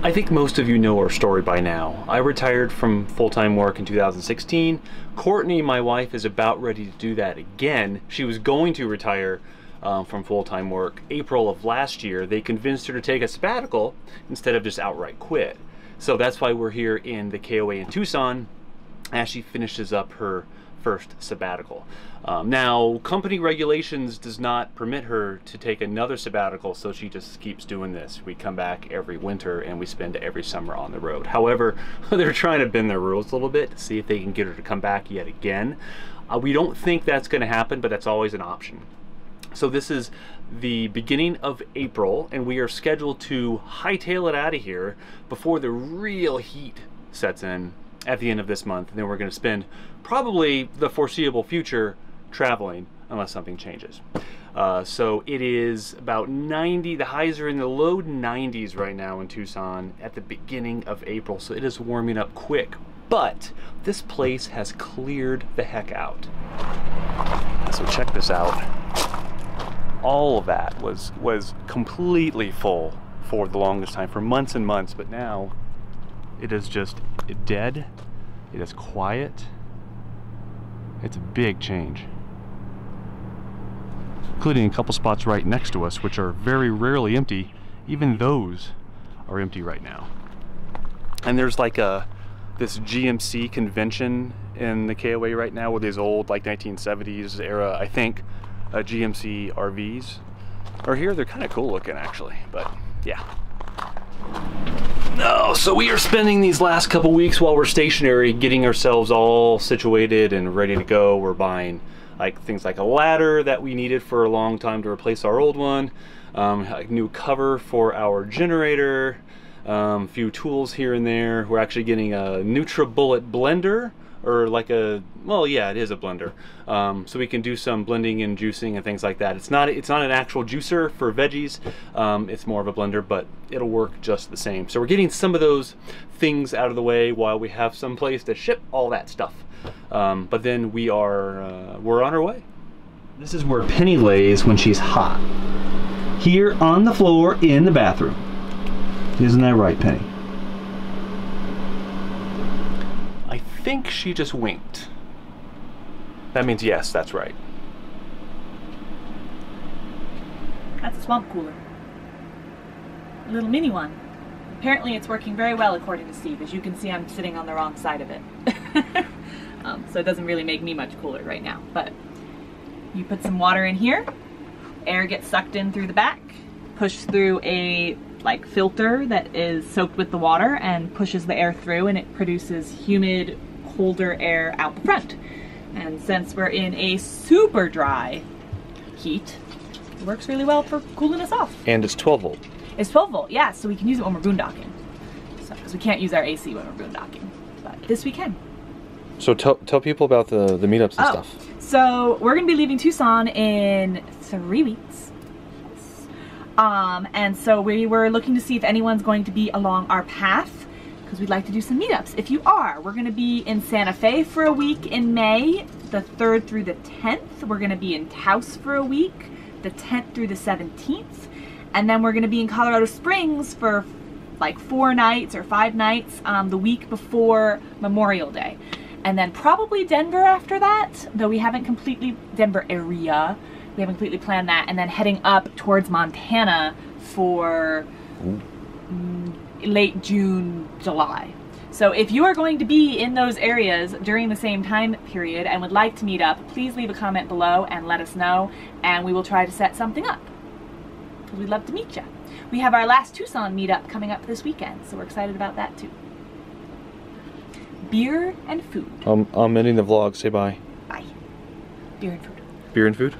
I think most of you know our story by now. I retired from full-time work in 2016. Courtney, my wife, is about ready to do that again. She was going to retire from full-time work April of last year. They convinced her to take a sabbatical instead of just outright quit. So that's why we're here in the KOA in Tucson as she finishes up her first sabbatical. Now, company regulations does not permit her to take another sabbatical, so she just keeps doing this. We come back every winter and we spend every summer on the road. However, they're trying to bend their rules a little bit to see if they can get her to come back yet again. We don't think that's going to happen, but that's always an option. So this is the beginning of April, and we are scheduled to hightail it out of here before the real heat sets in at the end of this month. And then we're going to spend probably the foreseeable future traveling unless something changes. So it is about 90, the highs are in the low 90s right now in Tucson at the beginning of April, so it is warming up quick. But this place has cleared the heck out. So check this out. All of that was completely full for the longest time, for months and months, but now it is just dead. It is quiet. It's a big change. Including a couple spots right next to us, which are very rarely empty. Even those are empty right now. And there's like this GMC convention in the KOA right now with these old, like 1970s era, I think, GMC RVs are here. They're kind of cool looking actually, but yeah. No, so we are spending these last couple weeks while we're stationary getting ourselves all situated and ready to go. We're buying like things like a ladder that we needed for a long time to replace our old one, a new cover for our generator, a few tools here and there. We're actually getting a NutriBullet blender, or like a, well, yeah, it is a blender, so we can do some blending and juicing and things like that. It's not an actual juicer for veggies. It's more of a blender, but it'll work just the same. So we're getting some of those things out of the way while we have some place to ship all that stuff. But then we're on our way. This is where Penny lays when she's hot. Here on the floor in the bathroom. Isn't that right, Penny? I think she just winked. That means yes, that's right. That's a swamp cooler. A little mini one. Apparently it's working very well according to Steve. As you can see, I'm sitting on the wrong side of it. So it doesn't really make me much cooler right now. But you put some water in here, air gets sucked in through the back, pushed through a filter that is soaked with the water and pushes the air through, and it produces humid, colder air out the front. And since we're in a super dry heat, it works really well for cooling us off. And it's 12 volt. It's 12 volt, yeah, so we can use it when we're boondocking. So, because we can't use our AC when we're boondocking, but this we can. So tell people about the meetups and stuff. So we're gonna be leaving Tucson in 3 weeks. And so we were looking to see if anyone's going to be along our path, because we'd like to do some meetups. If you are, we're gonna be in Santa Fe for a week in May, the 3rd through the 10th. We're gonna be in Taos for a week, the 10th through the 17th. And then we're gonna be in Colorado Springs for like 4 nights or 5 nights the week before Memorial Day. And then probably Denver after that, though we haven't completely, Denver area, we haven't completely planned that. And then heading up towards Montana for late June, July. So if you are going to be in those areas during the same time period and would like to meet up, please leave a comment below and let us know, and we will try to set something up. Because we'd love to meet you. We have our last Tucson meetup coming up this weekend, so we're excited about that too. Beer and food. I'm ending the vlog. Say bye. Bye. Beer and food. Beer and food?